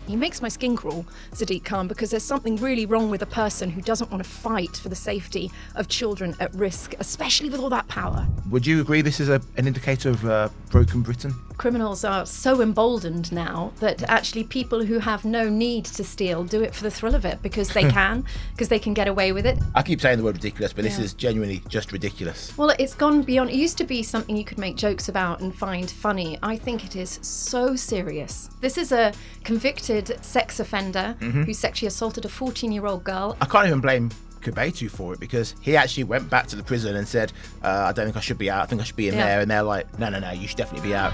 He makes my skin crawl, Sadiq Khan, because there's something really wrong with a person who doesn't want to fight for the safety of children at risk, especially with all that power. Would you agree this is an indicator of broken Britain? Criminals are so emboldened now that actually people who have no need to steal do it for the thrill of it because they can, because they can get away with it. I keep saying the word ridiculous, but this is genuinely just ridiculous. Well, it's gone beyond. It used to be something you could make jokes about and find funny. I think it is so serious. This is a convicted sex offender who sexually assaulted a 14-year-old girl. I can't even blame Kubetu for it because he actually went back to the prison and said, I don't think I should be out, I think I should be in there. And they're like, no, you should definitely be out.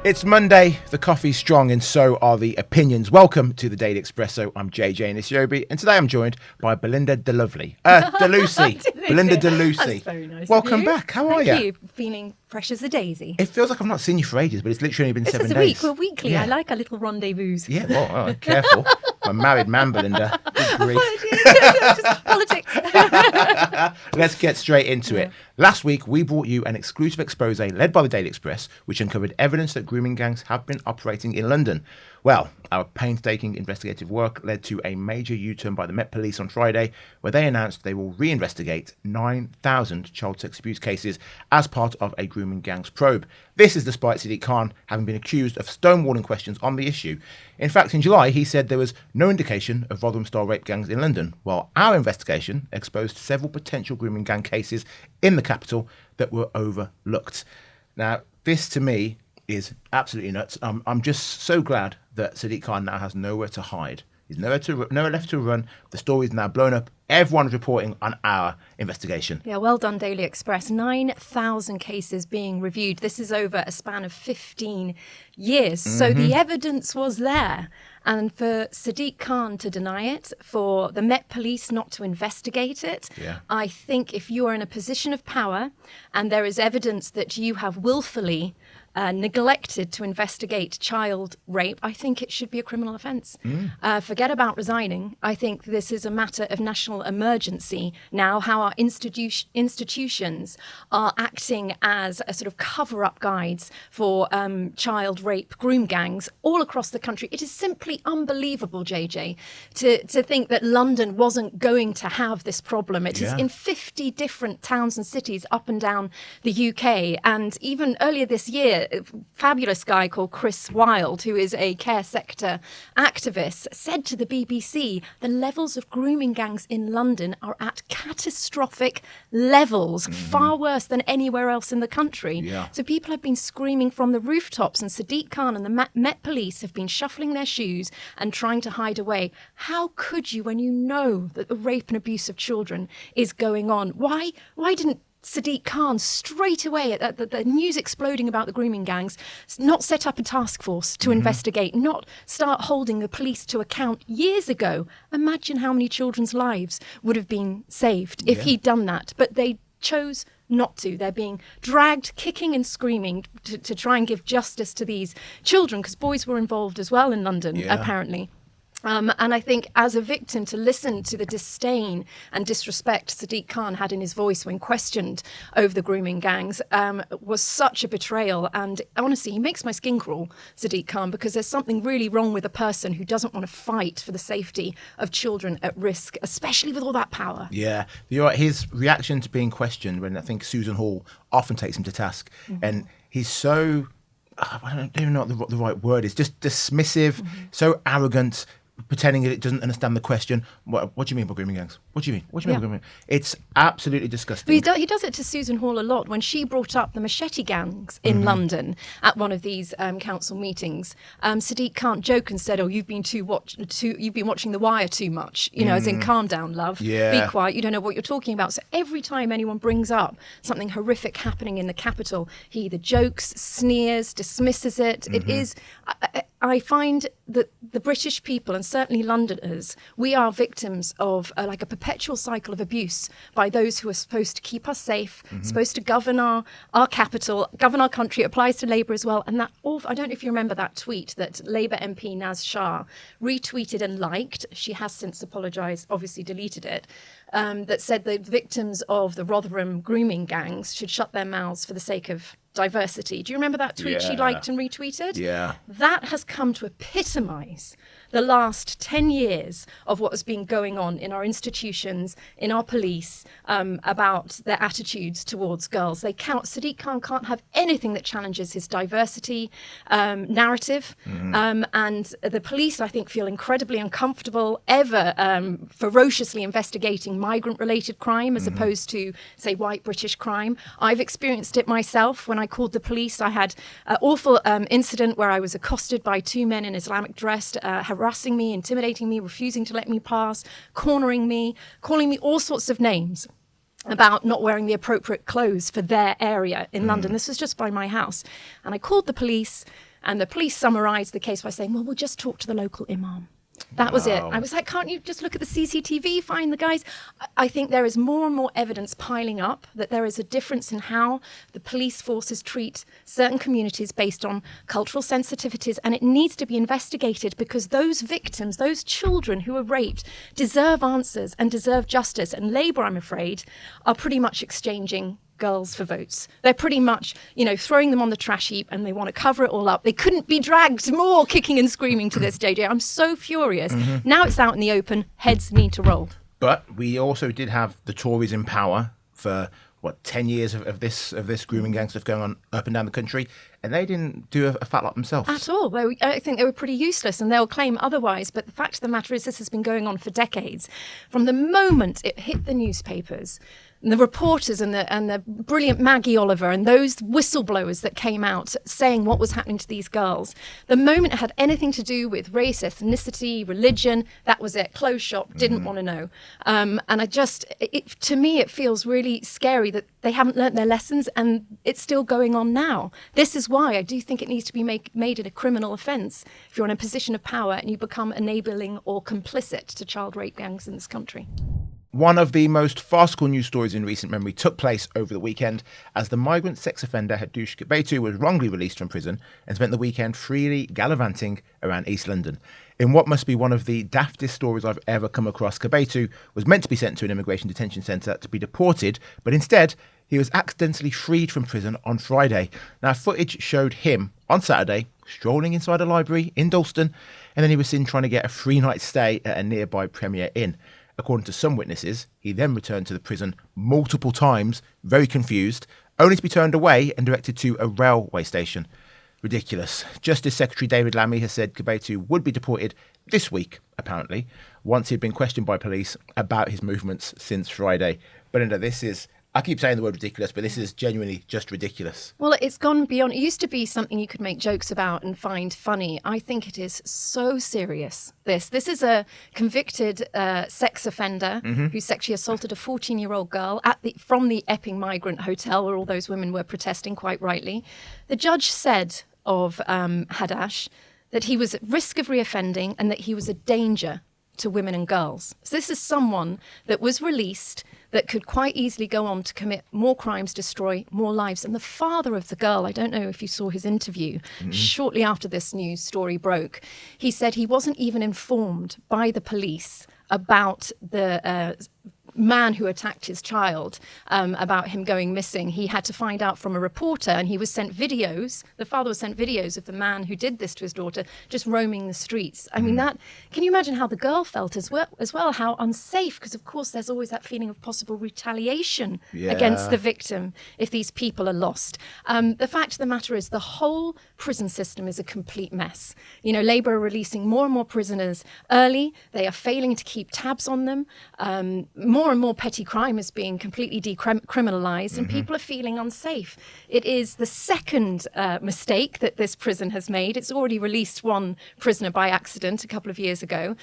It's Monday, the coffee's strong and so are the opinions. Welcome to the Daily Expresso. I'm JJ Anisiobi and today I'm joined by Belinda DeLucy. Belinda DeLucy. That's very nice. Welcome back. How are you? Thank you. Feeling fresh as a daisy. It feels like I've not seen you for ages, but it's literally only been 7 days. It's a week. We're weekly. Yeah. I like a little rendezvous. Yeah, well, careful. I'm a married man, Belinda. Just politics. Let's get straight into it. Last week, we brought you an exclusive expose led by the Daily Express, which uncovered evidence that grooming gangs have been operating in London. Well, our painstaking investigative work led to a major U-turn by the Met Police on Friday, where they announced they will reinvestigate 9,000 child sex abuse cases as part of a grooming gangs probe. This is despite Sadiq Khan having been accused of stonewalling questions on the issue. In fact, in July, he said there was no indication of Rotherham-style rape gangs in London, while our investigation exposed several potential grooming gang cases in the capital that were overlooked. Now, this to me is absolutely nuts. I'm just so glad that Sadiq Khan now has nowhere to hide. He's nowhere left to run. The story's now blown up. Everyone's reporting on our investigation. Yeah, well done, Daily Express. 9,000 cases being reviewed. This is over a span of 15 years. So the evidence was there. And for Sadiq Khan to deny it, for the Met Police not to investigate it, I think if you are in a position of power and there is evidence that you have willfully neglected to investigate child rape, I think it should be a criminal offence. Forget about resigning. I think this is a matter of national emergency now, how our institutions are acting as a sort of cover-up guides for child rape groom gangs all across the country. It is simply unbelievable, JJ, to think that London wasn't going to have this problem. It is in 50 different towns and cities up and down the UK. And even earlier this year, a fabulous guy called Chris Wilde, who is a care sector activist, said to the BBC the levels of grooming gangs in London are at catastrophic levels, far worse than anywhere else in the country. So people have been screaming from the rooftops, and Sadiq Khan and the Met Police have been shuffling their shoes and trying to hide away. How could you, when you know that the rape and abuse of children is going on? Why didn't Sadiq Khan straight away at the news exploding about the grooming gangs not set up a task force to investigate, not start holding the police to account years ago? Imagine how many children's lives would have been saved if he'd done that. But they chose not to. They're being dragged kicking and screaming to try and give justice to these children, because boys were involved as well in London, apparently. And I think as a victim, to listen to the disdain and disrespect Sadiq Khan had in his voice when questioned over the grooming gangs was such a betrayal. And honestly, he makes my skin crawl, Sadiq Khan, because there's something really wrong with a person who doesn't want to fight for the safety of children at risk, especially with all that power. Yeah, you're right. His reaction to being questioned when I think Susan Hall often takes him to task, and he's so, I don't even know what the right word is, just dismissive, so arrogant, pretending that it doesn't understand the question. What do you mean by grooming gangs? What do you mean? What do you mean by grooming? It's absolutely disgusting. But he does it to Susan Hall a lot. When she brought up the machete gangs in London at one of these council meetings, Sadiq Khan joked and said, "Oh, you've been watching The Wire too much. You know, as in, calm down, love. Be quiet. You don't know what you're talking about." So every time anyone brings up something horrific happening in the capital, he either jokes, sneers, dismisses it. It is. I find that the British people, and certainly Londoners, we are victims of like a perpetual cycle of abuse by those who are supposed to keep us safe, supposed to govern our capital, govern our country. It applies to Labour as well. And that, I don't know if you remember that tweet that Labour MP Naz Shah retweeted and liked. She has since apologised, obviously deleted it. That said the victims of the Rotherham grooming gangs should shut their mouths for the sake of diversity. Do you remember that tweet she liked and retweeted? Yeah. That has come to epitomise the last 10 years of what has been going on in our institutions, in our police, about their attitudes towards girls. Sadiq Khan can't have anything that challenges his diversity narrative. And the police, I think, feel incredibly uncomfortable ever ferociously investigating migrant-related crime as opposed to, say, white British crime. I've experienced it myself. When I called the police, I had an awful incident where I was accosted by two men in Islamic dress, harassing me, intimidating me, refusing to let me pass, cornering me, calling me all sorts of names about not wearing the appropriate clothes for their area in London. This was just by my house. And I called the police, and the police summarised the case by saying, well, we'll just talk to the local imam. That was it. I was like, can't you just look at the CCTV, find the guys? I think there is more and more evidence piling up that there is a difference in how the police forces treat certain communities based on cultural sensitivities, and it needs to be investigated because those victims, those children who are raped, deserve answers and deserve justice. And Labour, I'm afraid, are pretty much exchanging girls for votes. They're pretty much, throwing them on the trash heap, and they want to cover it all up. They couldn't be dragged more kicking and screaming to this, JJ. I'm so furious. Now it's out in the open. Heads need to roll. But we also did have the Tories in power for 10 years of this grooming gang stuff going on up and down the country, and they didn't do a fat lot themselves at all. I think they were pretty useless, and they'll claim otherwise. But the fact of the matter is, this has been going on for decades. From the moment it hit the newspapers, and the reporters and the brilliant Maggie Oliver and those whistleblowers that came out saying what was happening to these girls, the moment it had anything to do with race, ethnicity, religion, that was it. Closed shop, didn't want to know. And to me, it feels really scary that they haven't learnt their lessons, and it's still going on now. This is why I do think it needs to be made it a criminal offence if you're in a position of power and you become enabling or complicit to child rape gangs in this country. One of the most farcical news stories in recent memory took place over the weekend as the migrant sex offender Hadush Kebaitu was wrongly released from prison and spent the weekend freely gallivanting around East London. In what must be one of the daftest stories I've ever come across, Kebaitu was meant to be sent to an immigration detention centre to be deported, but instead he was accidentally freed from prison on Friday. Now, footage showed him on Saturday strolling inside a library in Dalston, and then he was seen trying to get a free night stay at a nearby Premier Inn. According to some witnesses, he then returned to the prison multiple times, very confused, only to be turned away and directed to a railway station. Ridiculous. Justice Secretary David Lammy has said Kebaitu would be deported this week, apparently, once he'd been questioned by police about his movements since Friday. Belinda, I keep saying the word ridiculous, but this is genuinely just ridiculous. Well, it's gone beyond. It used to be something you could make jokes about and find funny. I think it is so serious, this. This is a convicted sex offender who sexually assaulted a 14-year-old girl from the Epping Migrant Hotel where all those women were protesting, quite rightly. The judge said of Hadash that he was at risk of reoffending and that he was a danger to women and girls. So this is someone that was released that could quite easily go on to commit more crimes, destroy more lives. And the father of the girl, I don't know if you saw his interview, shortly after this news story broke, he said he wasn't even informed by the police about the man who attacked his child, about him going missing. He had to find out from a reporter, and he was sent videos. The father was sent videos of the man who did this to his daughter just roaming the streets. I mean, can you imagine how the girl felt as well, how unsafe, because of course there's always that feeling of possible retaliation against the victim if these people are lost. The fact of the matter is the whole prison system is a complete mess. Labour are releasing more and more prisoners early. They are failing to keep tabs on them. More and more petty crime is being completely decriminalised, and people are feeling unsafe. It is the second mistake that this prison has made. It's already released one prisoner by accident a couple of years ago.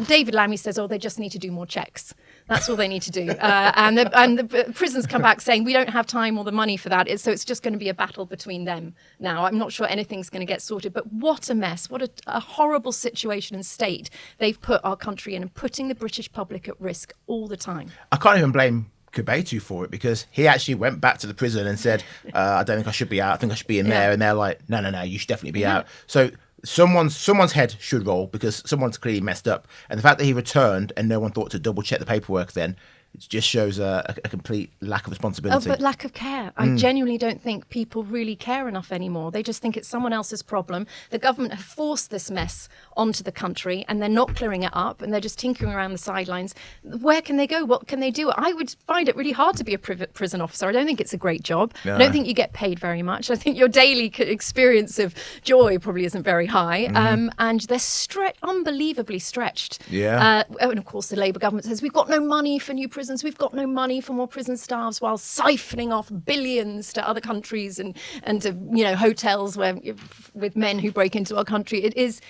David Lammy says, they just need to do more checks. That's all they need to do. And the prisons come back saying, we don't have time or the money for that. So it's just going to be a battle between them now. I'm not sure anything's going to get sorted, but what a mess. What a horrible situation and state they've put our country in, and putting the British public at risk all the time. I can't even blame Kebaitu for it, because he actually went back to the prison and said, I don't think I should be out. I think I should be in there. And they're like, no, you should definitely be out. So someone's head should roll, because someone's clearly messed up. And the fact that he returned and no one thought to double check the paperwork then, It just shows a complete lack of responsibility. Oh, but lack of care. I genuinely don't think people really care enough anymore. They just think it's someone else's problem. The government have forced this mess onto the country and they're not clearing it up and they're just tinkering around the sidelines. Where can they go? What can they do? I would find it really hard to be a prison officer. I don't think it's a great job. No. I don't think you get paid very much. I think your daily experience of joy probably isn't very high. And they're unbelievably stretched. Yeah. And of course, the Labour government says, we've got no money for new prisons. We've got no money for more prison staffs, while siphoning off billions to other countries and to, hotels with men who break into our country. It is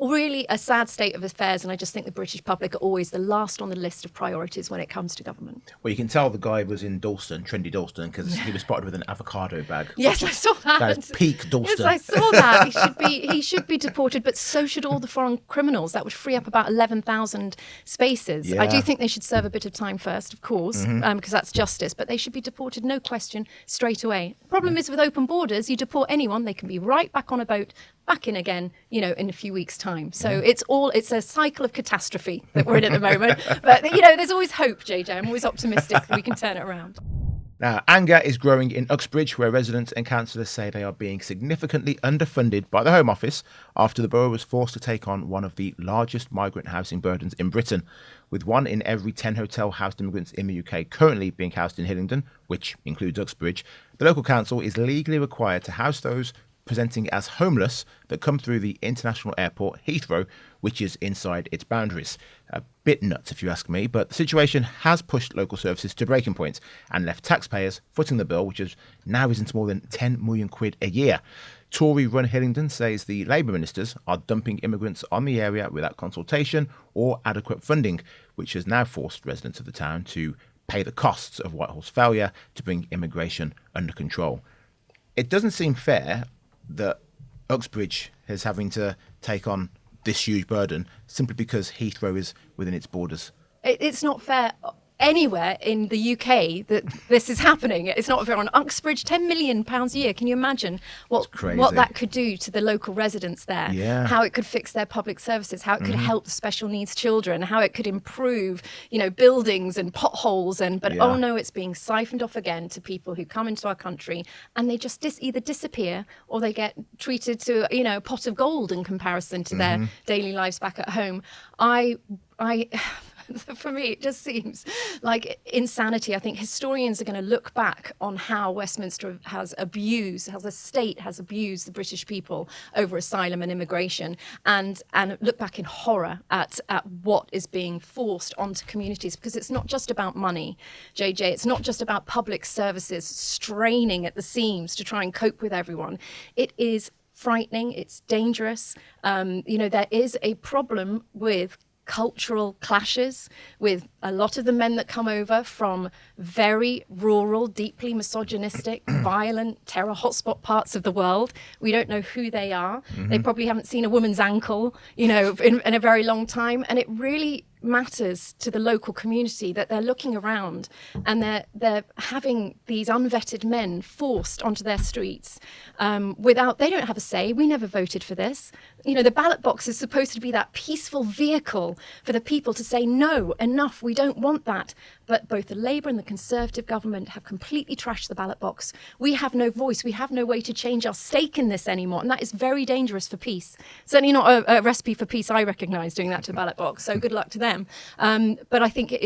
really a sad state of affairs, and I just think the British public are always the last on the list of priorities when it comes to government. Well, you can tell the guy was in Dalston, trendy Dalston, because he was spotted with an avocado bag. Yes, I saw that. That is peak Dalston. Yes, I saw that. He should be deported, but so should all the foreign criminals. That would free up about 11,000 spaces. Yeah. I do think they should serve a bit of time first, of course, because that's justice, but they should be deported, no question, straight away. Problem is with open borders, you deport anyone, they can be right back on a boat, back in again, in a few weeks' time. So it's a cycle of catastrophe that we're in at the moment. But, there's always hope, JJ. I'm always optimistic that we can turn it around. Now, anger is growing in Uxbridge, where residents and councillors say they are being significantly underfunded by the Home Office after the borough was forced to take on one of the largest migrant housing burdens in Britain. With 1 in every 10 hotel-housed immigrants in the UK currently being housed in Hillingdon, which includes Uxbridge, the local council is legally required to house those presenting as homeless that come through the international airport Heathrow, which is inside its boundaries. A bit nuts if you ask me, but the situation has pushed local services to breaking point and left taxpayers footing the bill, which is now risen to more than 10 million quid a year. Tory-run Hillingdon says the Labour ministers are dumping immigrants on the area without consultation or adequate funding, which has now forced residents of the town to pay the costs of Whitehall's failure to bring immigration under control. It doesn't seem fair that Uxbridge is having to take on this huge burden simply because Heathrow is within its borders. It's not fair anywhere in the UK that this is happening. It's not fair on Uxbridge, £10 million a year. Can you imagine what that could do to the local residents there? Yeah. How it could fix their public services, how it could help the special needs children, how it could improve, buildings and potholes. Oh no, it's being siphoned off again to people who come into our country and they just either disappear or they get treated to, a pot of gold in comparison to their daily lives back at home. For me, it just seems like insanity. I think historians are going to look back on how Westminster how the state has abused the British people over asylum and immigration, and look back in horror at what is being forced onto communities, because it's not just about money, JJ. It's not just about public services straining at the seams to try and cope with everyone. It is frightening. It's dangerous. There is a problem with cultural clashes with a lot of the men that come over from very rural, deeply misogynistic, violent, terror hotspot parts of the world. We don't know who they are. They probably haven't seen a woman's ankle, in a very long time. And it really matters to the local community that they're looking around and they're having these unvetted men forced onto their streets they don't have a say. We never voted for this. The ballot box is supposed to be that peaceful vehicle for the people to say, no, enough, we don't want that. But both the Labour and the Conservative government have completely trashed the ballot box. We have no voice. We have no way to change our stake in this anymore. And that is very dangerous for peace. Certainly not a recipe for peace, I recognise, doing that to the ballot box. So good luck to them. But I think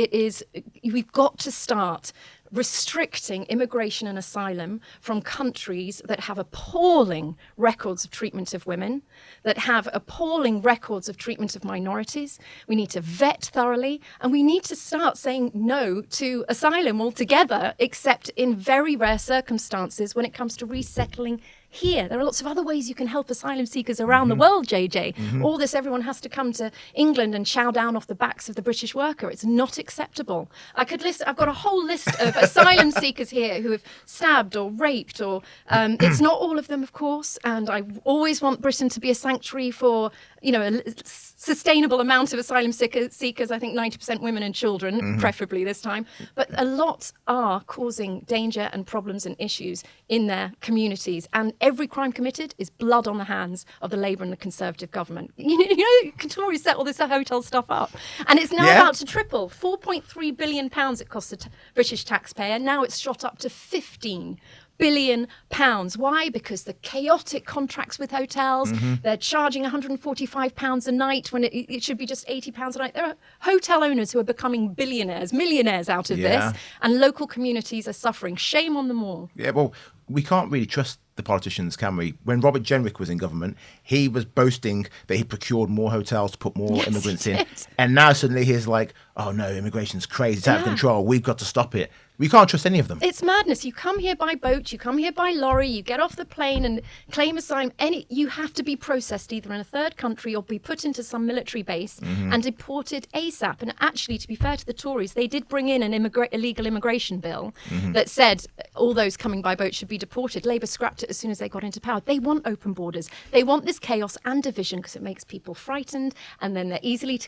we've got to start restricting immigration and asylum from countries that have appalling records of treatment of women, that have appalling records of treatment of minorities. We need to vet thoroughly, and we need to start saying no to asylum altogether, except in very rare circumstances when it comes to resettling here. There are lots of other ways you can help asylum seekers around the world, JJ. All this, everyone has to come to England and chow down off the backs of the British worker. It's not acceptable. I've got a whole list of of asylum seekers here who have stabbed or raped, or it's not all of them, of course. And I always want Britain to be a sanctuary for, a sustainable amount of asylum seekers. I think 90% women and children, preferably this time. But a lot are causing danger and problems and issues in their communities. And every crime committed is blood on the hands of the Labour and the Conservative government. Tories set all this hotel stuff up. And it's now about to triple. £4.3 billion it cost the British taxpayer. Now it's shot up to £15 billion. Why? Because the chaotic contracts with hotels, they're charging £145 a night when it should be just £80 a night. There are hotel owners who are becoming billionaires, millionaires out of this, and local communities are suffering. Shame on them all. Yeah, well, we can't really trust the politicians, can we? When Robert Jenrick was in government, he was boasting that he procured more hotels to put more immigrants in. And now suddenly he's like, oh no, immigration's crazy, it's out of control, we've got to stop it. We can't trust any of them. It's madness. You come here by boat, you come here by lorry, you get off the plane and claim asylum. You have to be processed either in a third country or be put into some military base and deported ASAP. And actually, to be fair to the Tories, they did bring in an illegal immigration bill that said all those coming by boat should be deported. Labour scrapped it as soon as they got into power. They want open borders. They want this chaos and division because it makes people frightened, and then they're easier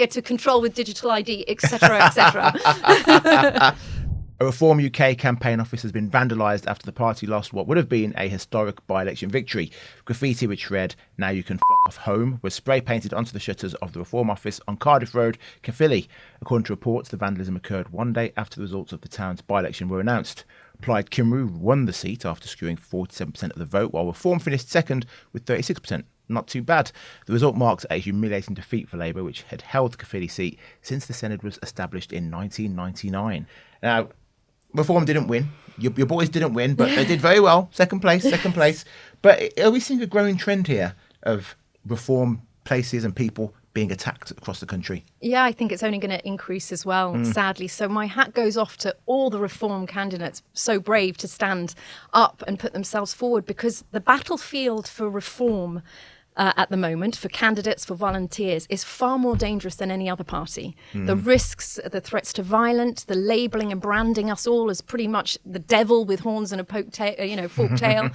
to control with digital ID, etc., etc. A Reform UK campaign office has been vandalised after the party lost what would have been a historic by-election victory. Graffiti which read, "Now you can f*** off home," was spray painted onto the shutters of the Reform office on Cardiff Road, Caerphilly. According to reports, the vandalism occurred one day after the results of the town's by-election were announced. Plaid Cymru won the seat after securing 47% of the vote, while Reform finished second with 36%. Not too bad. The result marks a humiliating defeat for Labour, which had held the Caerphilly seat since the Senedd was established in 1999. Now, Reform didn't win. Your boys didn't win, but they did very well. Second place. But are we seeing a growing trend here of Reform places and people being attacked across the country? Yeah, I think it's only going to increase as well, sadly. So my hat goes off to all the Reform candidates, so brave to stand up and put themselves forward, because the battlefield for reform at the moment, for candidates, for volunteers, is far more dangerous than any other party. The risks, the threats to violence, the labelling and branding us all as pretty much the devil with horns and a forked tail.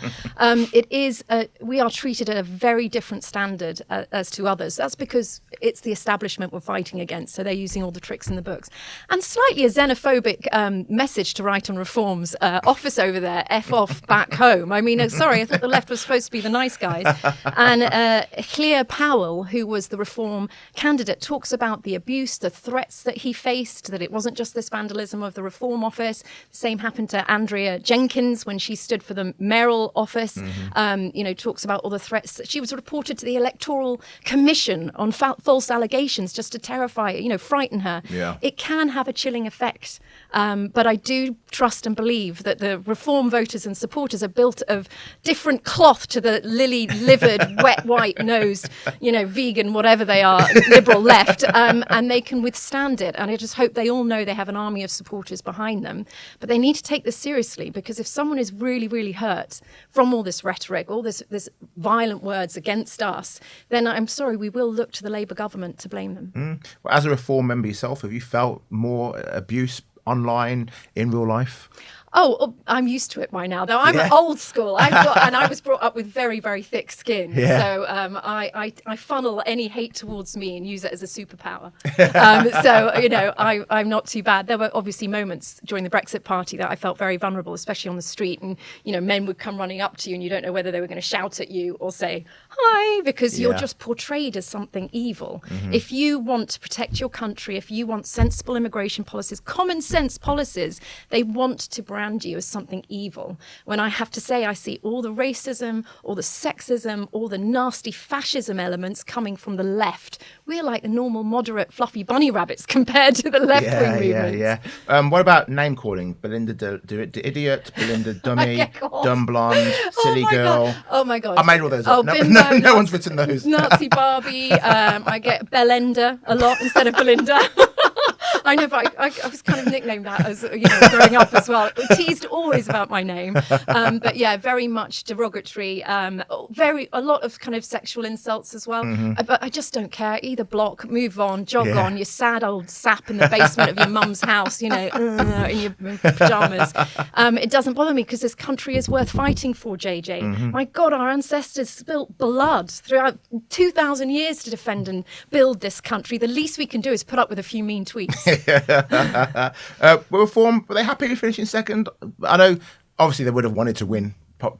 We are treated at a very different standard as to others. That's because it's the establishment we're fighting against, so they're using all the tricks in the books. And slightly a xenophobic message to write on Reform's office over there, F off back home. I mean, sorry, I thought the left was supposed to be the nice guys. And Clear Powell, who was the Reform candidate, talks about the abuse, the threats that he faced, that it wasn't just this vandalism of the Reform office. The same happened to Andrea Jenkins when she stood for the mayoral office. Talks about all the threats. She was reported to the Electoral Commission on false allegations just to terrify, frighten her. Yeah. It can have a chilling effect. But I do trust and believe that the Reform voters and supporters are built of different cloth to the lily-livered, wet, white-nosed, vegan, whatever they are, liberal left, and they can withstand it. And I just hope they all know they have an army of supporters behind them. But they need to take this seriously, because if someone is really, really hurt from all this rhetoric, all this violent words against us, then I'm sorry, we will look to the Labour government to blame them. Well, as a Reform member yourself, have you felt more abuse online in real life? Oh, I'm used to it by now, though. I'm old school. And I was brought up with very, very thick skin. Yeah. So I funnel any hate towards me and use it as a superpower. I'm not too bad. There were obviously moments during the Brexit party that I felt very vulnerable, especially on the street. And, men would come running up to you and you don't know whether they were going to shout at you or say, hi, because you're just portrayed as something evil. If you want to protect your country, if you want sensible immigration policies, common sense policies, they want to brand you as something evil. When I have to say I see all the racism, all the sexism, all the nasty fascism elements coming from the left, we're like the normal, moderate, fluffy bunny rabbits compared to the left-wing movement. What about name calling? Belinda the idiot, Belinda dummy, dumb blonde, silly girl. God. Oh my God. I made all those up. Bimbo, No one's written those. Nazi Barbie. I get Belinda a lot instead of Belinda. I know, but I was kind of nicknamed that as, growing up as well. Teased always about my name. But yeah, very much derogatory. A lot of kind of sexual insults as well. But I just don't care. Either block, move on, jog on. You sad old sap in the basement of your mum's house, in your pajamas. It doesn't bother me because this country is worth fighting for, JJ. My God, our ancestors spilt blood throughout 2,000 years to defend and build this country. The least we can do is put up with a few mean tweets. Reform, were they happy to finish in second? I know, obviously, they would have wanted to win,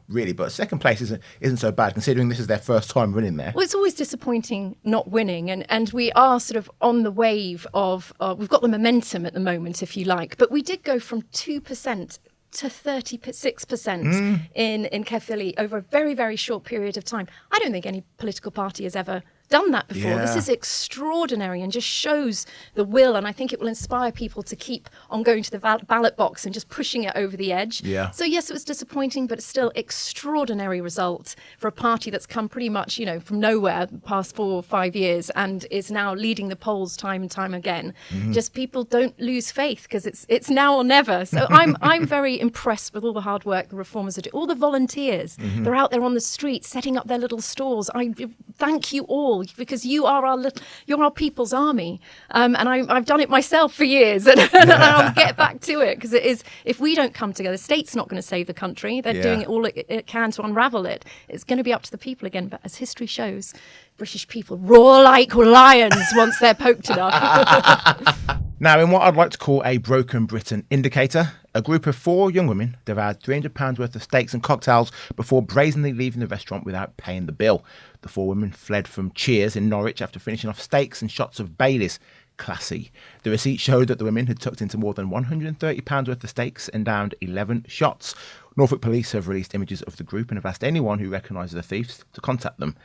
really, but second place isn't so bad, considering this is their first time winning there. Well, it's always disappointing not winning, and we are sort of on the wave of, we've got the momentum at the moment, if you like, but we did go from 2% to 36% in Caerphilly over a very, very short period of time. I don't think any political party has ever done that before. Yeah. This is extraordinary and just shows the will, and I think it will inspire people to keep on going to the ballot box and just pushing it over the edge. Yeah. So yes, it was disappointing, but it's still extraordinary result for a party that's come pretty much, from nowhere the past 4 or 5 years and is now leading the polls time and time again. Just people don't lose faith because it's now or never. So I'm very impressed with all the hard work the reformers are doing. All the volunteers, they're out there on the street setting up their little stores. I thank you all, because you're our people's army, and I've done it myself for years, and I'll get back to it, because it is, if we don't come together, the state's not going to save the country. They're doing all it can to unravel it. It's going to be up to the people again, but as history shows, British people roar like lions once they're poked enough. Now, in what I'd like to call a broken Britain indicator, a group of 4 young women devoured £300 worth of steaks and cocktails before brazenly leaving the restaurant without paying the bill. The 4 women fled from Cheers in Norwich after finishing off steaks and shots of Baileys. Classy. The receipt showed that the women had tucked into more than £130 worth of steaks and downed 11 shots. Norfolk police have released images of the group and have asked anyone who recognises the thieves to contact them.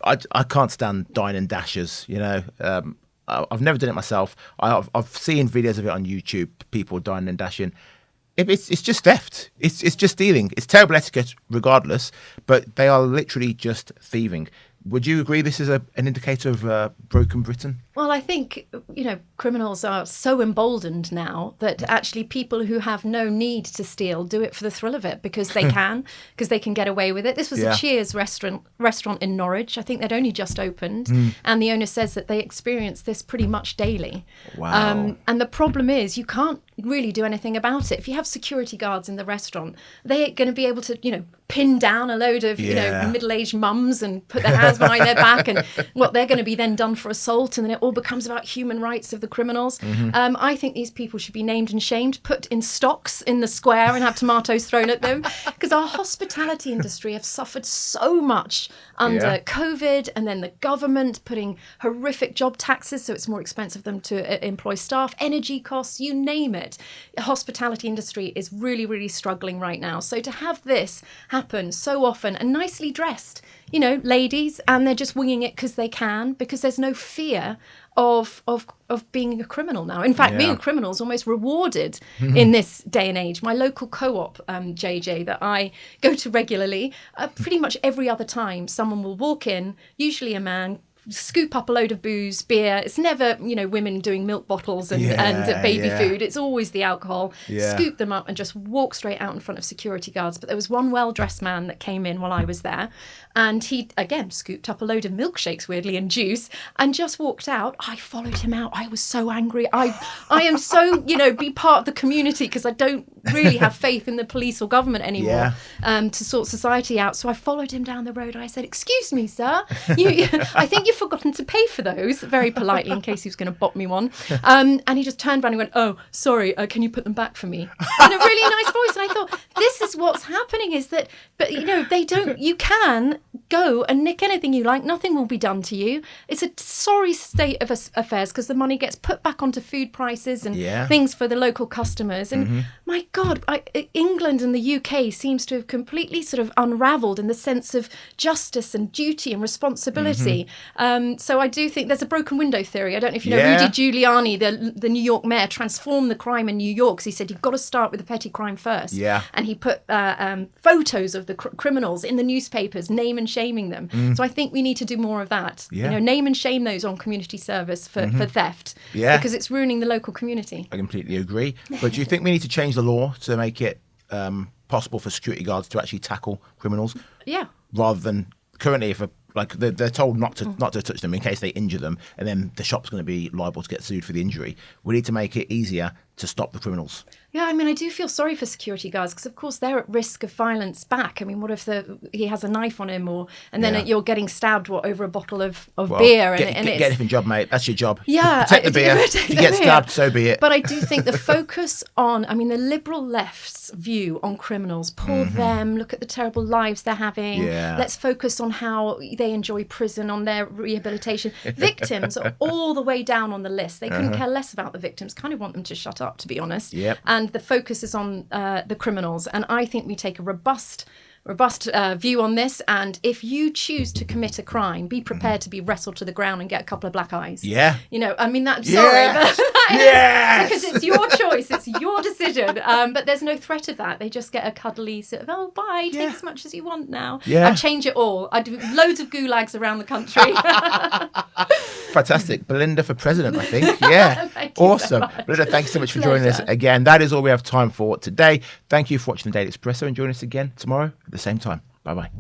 I can't stand dine and dashers, I've never done it myself. I've seen videos of it on YouTube, people dining and dashing. It's just theft. It's just stealing. It's terrible etiquette regardless, but they are literally just thieving. Would you agree this is an indicator of broken Britain? Well, I think, criminals are so emboldened now that actually people who have no need to steal do it for the thrill of it, because they can get away with it. This was a Cheers restaurant in Norwich. I think they'd only just opened, and the owner says that they experience this pretty much daily. Wow. And the problem is you can't really do anything about it. If you have security guards in the restaurant, they're going to be able to, pin down a load of, middle-aged mums and put their hands behind their back, and they're going to be then done for assault, and then it all becomes about human rights of the criminals. I think these people should be named and shamed, put in stocks in the square and have tomatoes thrown at them, because our hospitality industry have suffered so much under COVID, and then the government putting horrific job taxes, so it's more expensive for them to employ staff, energy costs, you name it. The hospitality industry is really, really struggling right now. So to have this happen so often, and nicely dressed, ladies, and they're just winging it because they can, because there's no fear of being a criminal now. In fact, being a criminal is almost rewarded in this day and age. My local co-op, JJ, that I go to regularly, pretty much every other time someone will walk in, usually a man, scoop up a load of booze, beer. It's never, women doing milk bottles and baby food. It's always the alcohol. Scoop them up and just walk straight out in front of security guards. But there was one well-dressed man that came in while I was there, and he, again, scooped up a load of milkshakes, weirdly, and juice, and just walked out. I followed him out. I was so angry. I am so, be part of the community, because I don't really have faith in the police or government anymore to sort society out. So I followed him down the road. I said, "Excuse me, sir. I think you've forgotten to pay for those," very politely, in case he was going to bop me one. And he just turned around and went, "Oh, sorry, can you put them back for me?" In a really nice voice. And I thought, this is what's happening, is that, but they don't, you can go and nick anything you like. Nothing will be done to you. It's a sorry state of affairs, because the money gets put back onto food prices and things for the local customers. And my God, England and the UK seems to have completely sort of unravelled in the sense of justice and duty and responsibility. So I do think there's a broken window theory. I don't know if you know Rudy Giuliani, the New York mayor, transformed the crime in New York, because he said you've got to start with the petty crime first. And he put photos of the criminals in the newspapers, name and shame shaming them. So I think we need to do more of that. Yeah. You know, name and shame those on community service for theft. Yeah. Because it's ruining the local community. I completely agree. But do you think we need to change the law to make it possible for security guards to actually tackle criminals? Yeah. Rather than currently, if they're told not to touch them in case they injure them, and then the shop's going to be liable to get sued for the injury. We need to make it easier to stop the criminals. Yeah, I mean, I do feel sorry for security guards because, of course, they're at risk of violence back. I mean, what if he has a knife on him, and then you're getting stabbed over a bottle of beer? Get a different job, mate. That's your job. Yeah, protect the beer. If you get stabbed, so be it. But I do think the focus on, I mean, the liberal left's view on criminals, poor them, look at the terrible lives they're having. Yeah. Let's focus on how they enjoy prison, on their rehabilitation. Victims are all the way down on the list. They couldn't care less about the victims. Kind of want them to shut up, to be honest. Yep. And the focus is on the criminals. And I think we take a robust view on this. And if you choose to commit a crime, be prepared to be wrestled to the ground and get a couple of black eyes. Yeah. You know, I mean, that's Yes. sorry, but Yes. because it's your choice, it's your decision. But there's no threat of that. They just get a cuddly sort of, oh, bye, take as much as you want now. Yeah. I'd change it all. I'd do loads of gulags around the country. Fantastic. Belinda for president, I think. Yeah. Thank you Awesome. so much. Belinda, thanks so much for joining us Pleasure. again. That is all we have time for today. Thank you for watching the Daily Expresso and join us again tomorrow at the same time. Bye-bye.